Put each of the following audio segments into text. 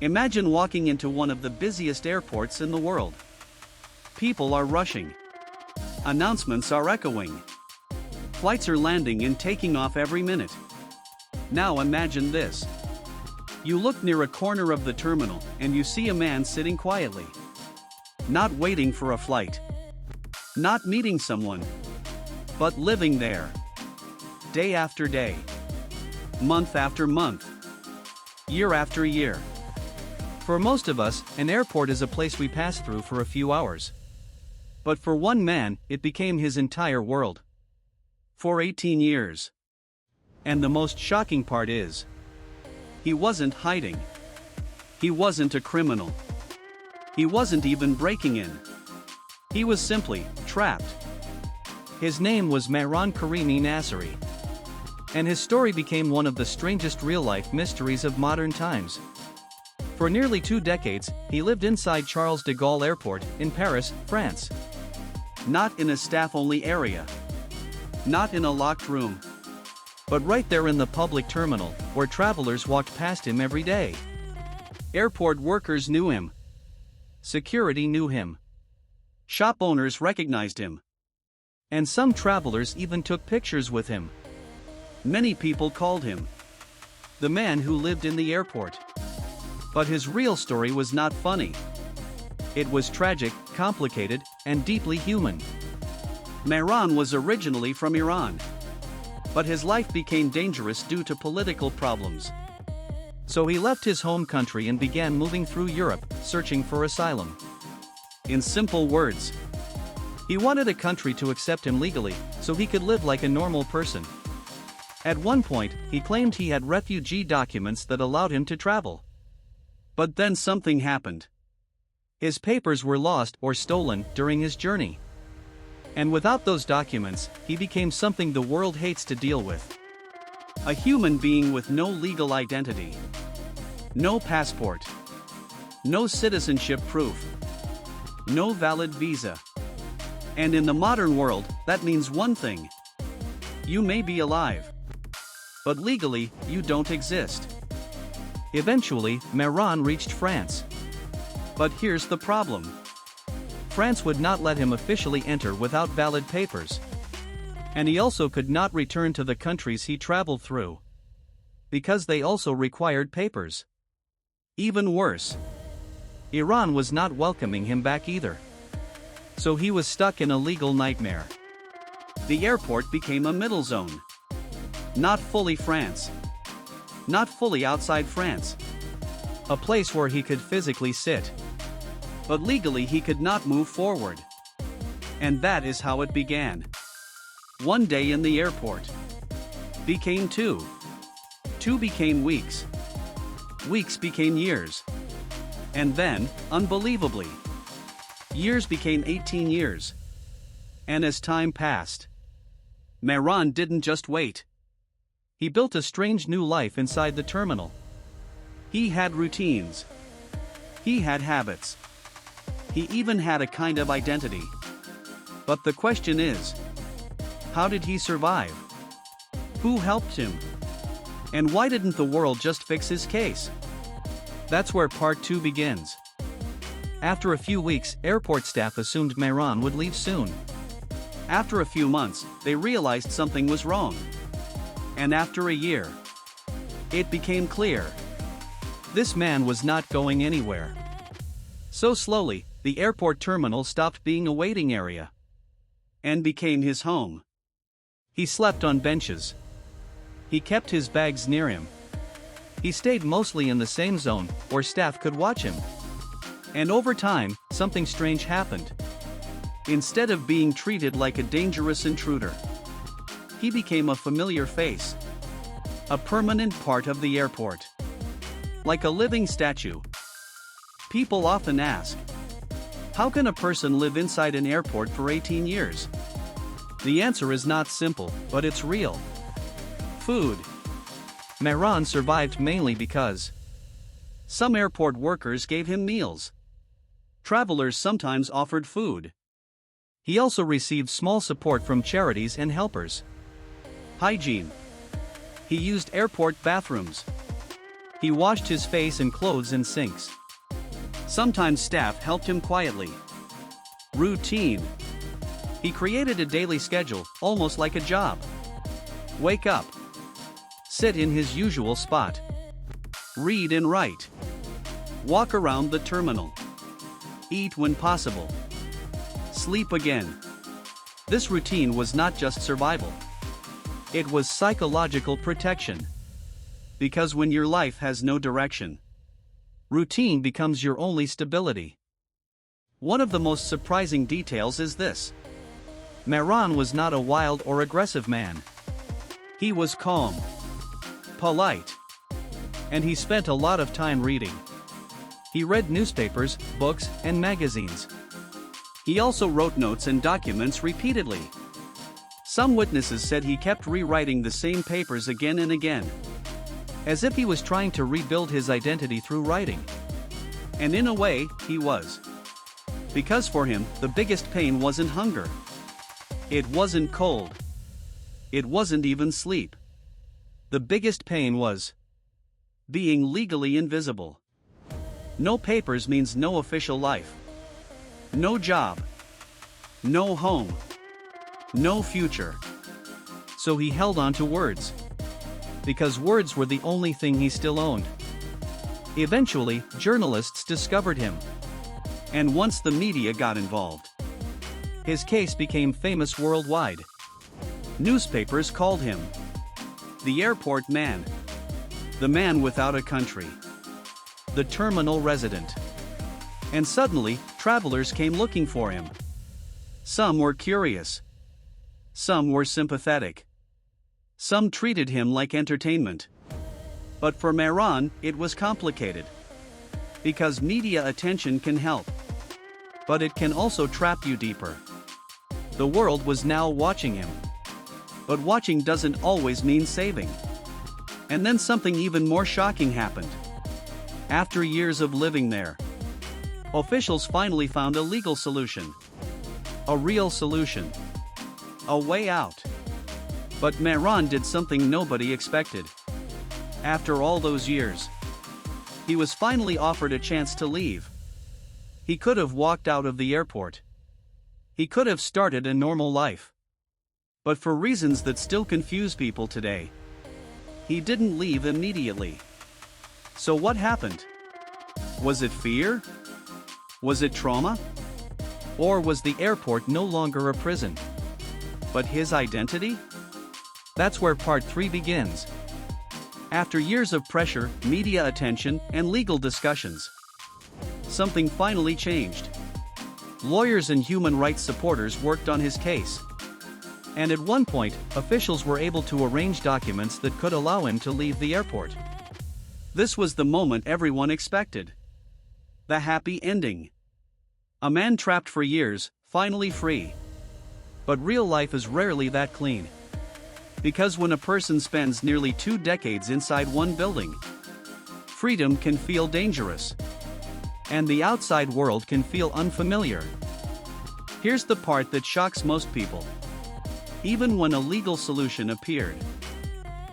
Imagine walking into one of the busiest airports in the world. People are rushing. Announcements are echoing. Flights are landing and taking off every minute. Now imagine this. You look near a corner of the terminal and you see a man sitting quietly. Not waiting for a flight. Not meeting someone. But living there. Day after day. Month after month. Year after year. For most of us, an airport is a place we pass through for a few hours. But for one man, it became his entire world. For 18 years. And the most shocking part is, he wasn't hiding. He wasn't a criminal. He wasn't even breaking in. He was simply trapped. His name was Mehran Karimi Nasseri. And his story became one of the strangest real-life mysteries of modern times. For nearly 2 decades, he lived inside Charles de Gaulle Airport in Paris, France. Not in a staff-only area. Not in a locked room. But right there in the public terminal, where travelers walked past him every day. Airport workers knew him. Security knew him. Shop owners recognized him. And some travelers even took pictures with him. Many people called him the man who lived in the airport. But his real story was not funny. It was tragic, complicated, and deeply human. Mehran was originally from Iran. But his life became dangerous due to political problems. So he left his home country and began moving through Europe, searching for asylum. In simple words, he wanted a country to accept him legally, so he could live like a normal person. At one point, he claimed he had refugee documents that allowed him to travel. But then something happened. His papers were lost or stolen during his journey. And without those documents, he became something the world hates to deal with. A human being with no legal identity. No passport. No citizenship proof. No valid visa. And in the modern world, that means one thing. You may be alive. But legally, you don't exist. Eventually, Mehran reached France. But here's the problem. France would not let him officially enter without valid papers. And he also could not return to the countries he traveled through. Because they also required papers. Even worse. Iran was not welcoming him back either. So he was stuck in a legal nightmare. The airport became a middle zone. Not fully France. Not fully outside France. A place where he could physically sit. But legally he could not move forward. And that is how it began. One day in the airport. Became 2. 2 became weeks. Weeks became years. And then, unbelievably, years became 18 years. And as time passed, Mehran didn't just wait. He built a strange new life inside the terminal. He had routines. He had habits. He even had a kind of identity. But the question is, how did he survive? Who helped him? And why didn't the world just fix his case? That's where part 2 begins. After a few weeks, airport staff assumed Mehran would leave soon. After a few months, they realized something was wrong. And after a year, it became clear. This man was not going anywhere. So slowly, the airport terminal stopped being a waiting area. And became his home. He slept on benches. He kept his bags near him. He stayed mostly in the same zone, where staff could watch him. And over time, something strange happened. Instead of being treated like a dangerous intruder, he became a familiar face. A permanent part of the airport. Like a living statue. People often ask, how can a person live inside an airport for 18 years? The answer is not simple, but it's real. Food. Mehran survived mainly because some airport workers gave him meals. Travelers sometimes offered food. He also received small support from charities and helpers. Hygiene. He used airport bathrooms. He washed his face and clothes in sinks. Sometimes staff helped him quietly. Routine. He created a daily schedule, almost like a job. Wake up. Sit in his usual spot. Read and write. Walk around the terminal. Eat when possible. Sleep again. This routine was not just survival. It was psychological protection. Because when your life has no direction, routine becomes your only stability. One of the most surprising details is this. Mehran was not a wild or aggressive man. He was calm, polite, and he spent a lot of time reading. He read newspapers, books, and magazines. He also wrote notes and documents repeatedly. Some witnesses said he kept rewriting the same papers again and again, as if he was trying to rebuild his identity through writing. And in a way, he was. Because for him, the biggest pain wasn't hunger. It wasn't cold. It wasn't even sleep. The biggest pain was being legally invisible. No papers means no official life. No job. No home. No future. So he held on to words. Because words were the only thing he still owned. Eventually, journalists discovered him. And once the media got involved, his case became famous worldwide. Newspapers called him the airport man, the man without a country, the terminal resident. And suddenly, travelers came looking for him. Some were curious. Some were sympathetic. Some treated him like entertainment. But for Mehran, it was complicated. Because media attention can help. But it can also trap you deeper. The world was now watching him. But watching doesn't always mean saving. And then something even more shocking happened. After years of living there, officials finally found a legal solution. A real solution. A way out. But Mehran did something nobody expected. After all those years, he was finally offered a chance to leave. He could have walked out of the airport. He could have started a normal life. But for reasons that still confuse people today, he didn't leave immediately. So what happened? Was it fear? Was it trauma? Or was the airport no longer a prison? But his identity? That's where part 3 begins. After years of pressure, media attention, and legal discussions, something finally changed. Lawyers and human rights supporters worked on his case. And at one point, officials were able to arrange documents that could allow him to leave the airport. This was the moment everyone expected. The happy ending. A man trapped for years, finally free. But real life is rarely that clean. Because when a person spends nearly 2 decades inside one building, freedom can feel dangerous. And the outside world can feel unfamiliar. Here's the part that shocks most people. Even when a legal solution appeared,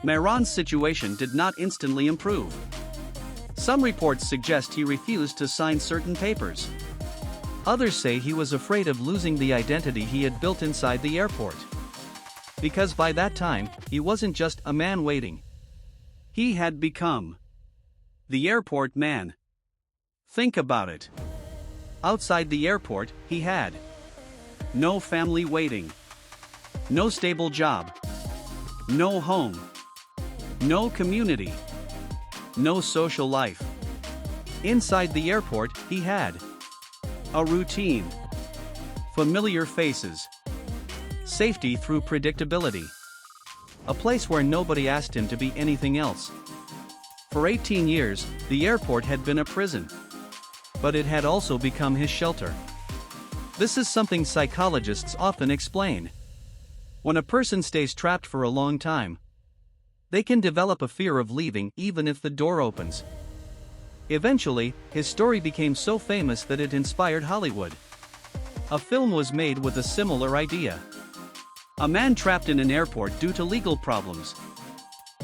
Mehran's situation did not instantly improve. Some reports suggest he refused to sign certain papers. Others say he was afraid of losing the identity he had built inside the airport. Because by that time, he wasn't just a man waiting. He had become the airport man. Think about it. Outside the airport, he had no family waiting, no stable job, no home, no community, no social life. Inside the airport, he had a routine, familiar faces, safety through predictability, a place where nobody asked him to be anything else. For 18 years, the airport had been a prison. But it had also become his shelter. This is something psychologists often explain. When a person stays trapped for a long time, they can develop a fear of leaving even if the door opens. Eventually, his story became so famous that it inspired Hollywood. A film was made with a similar idea. A man trapped in an airport due to legal problems.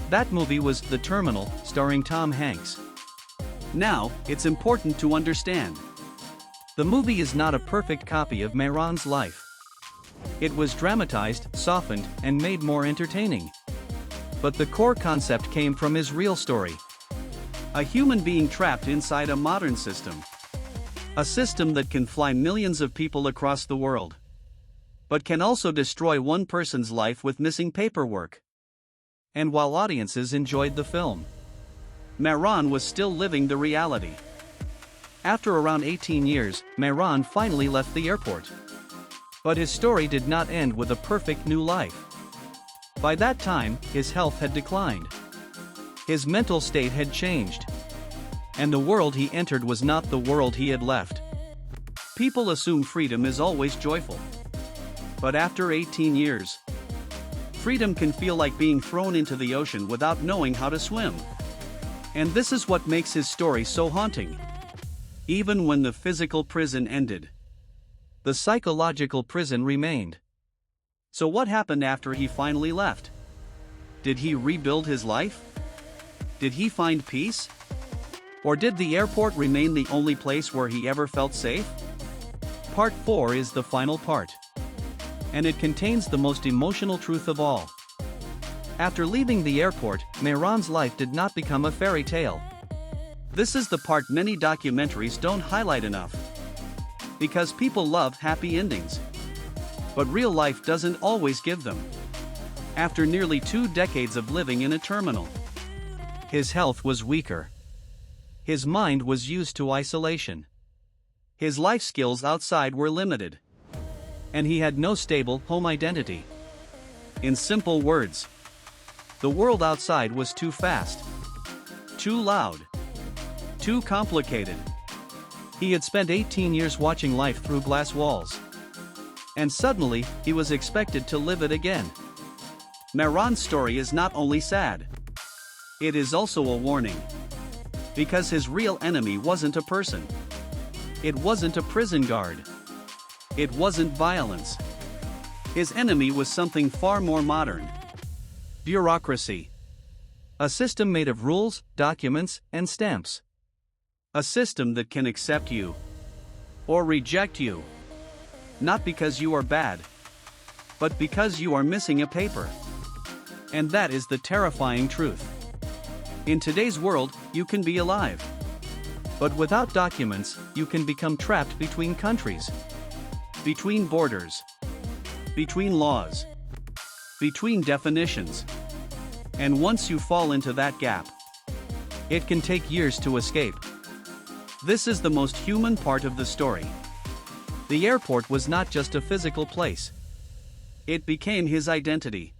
That movie was The Terminal, starring Tom Hanks. Now, it's important to understand. The movie is not a perfect copy of Mehran's life. It was dramatized, softened, and made more entertaining. But the core concept came from his real story. A human being trapped inside a modern system. A system that can fly millions of people across the world, but can also destroy one person's life with missing paperwork. And while audiences enjoyed the film, Mehran was still living the reality. After around 18 years, Mehran finally left the airport. But his story did not end with a perfect new life. By that time, his health had declined. His mental state had changed. And the world he entered was not the world he had left. People assume freedom is always joyful. But after 18 years, freedom can feel like being thrown into the ocean without knowing how to swim. And this is what makes his story so haunting. Even when the physical prison ended, the psychological prison remained. So what happened after he finally left? Did he rebuild his life? Did he find peace? Or did the airport remain the only place where he ever felt safe? Part 4 is the final part. And it contains the most emotional truth of all. After leaving the airport, Mehran's life did not become a fairy tale. This is the part many documentaries don't highlight enough. Because people love happy endings. But real life doesn't always give them. After nearly 2 decades of living in a terminal, his health was weaker. His mind was used to isolation. His life skills outside were limited. And he had no stable home identity. In simple words, the world outside was too fast, too loud, too complicated. He had spent 18 years watching life through glass walls. And suddenly, he was expected to live it again. Mehran's story is not only sad, it is also a warning. Because his real enemy wasn't a person. It wasn't a prison guard. It wasn't violence. His enemy was something far more modern. Bureaucracy. A system made of rules, documents, and stamps. A system that can accept you or reject you. Not because you are bad, but because you are missing a paper. And that is the terrifying truth. In today's world, you can be alive. But without documents, you can become trapped between countries, between borders, between laws, between definitions. And once you fall into that gap, it can take years to escape. This is the most human part of the story. The airport was not just a physical place. It became his identity.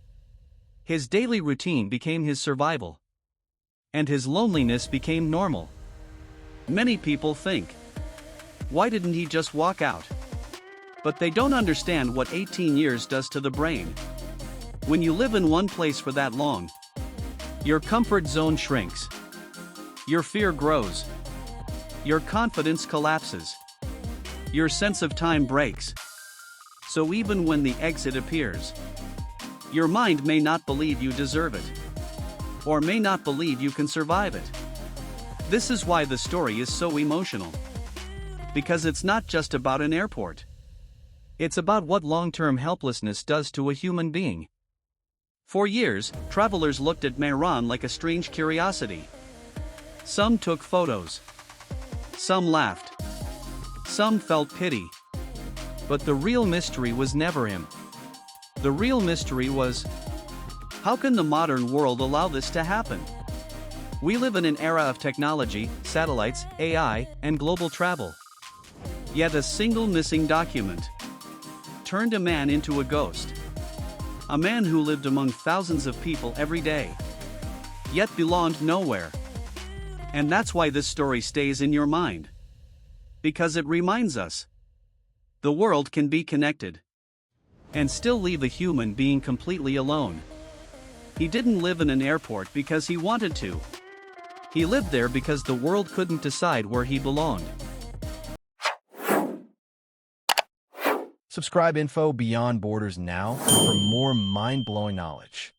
His daily routine became his survival. And his loneliness became normal. Many people think, why didn't he just walk out? But they don't understand what 18 years does to the brain. When you live in one place for that long, your comfort zone shrinks. Your fear grows. Your confidence collapses. Your sense of time breaks. So even when the exit appears, your mind may not believe you deserve it. Or may not believe you can survive it. This is why the story is so emotional. Because it's not just about an airport. It's about what long-term helplessness does to a human being. For years, travelers looked at Mehran like a strange curiosity. Some took photos. Some laughed. Some felt pity. But the real mystery was never him. The real mystery was, how can the modern world allow this to happen? We live in an era of technology, satellites, AI, and global travel. Yet a single missing document turned a man into a ghost. A man who lived among thousands of people every day, yet belonged nowhere. And that's why this story stays in your mind. Because it reminds us, the world can be connected and still leave a human being completely alone. He didn't live in an airport because he wanted to. He lived there because the world couldn't decide where he belonged. Subscribe Info Beyond Borders now for more mind-blowing knowledge.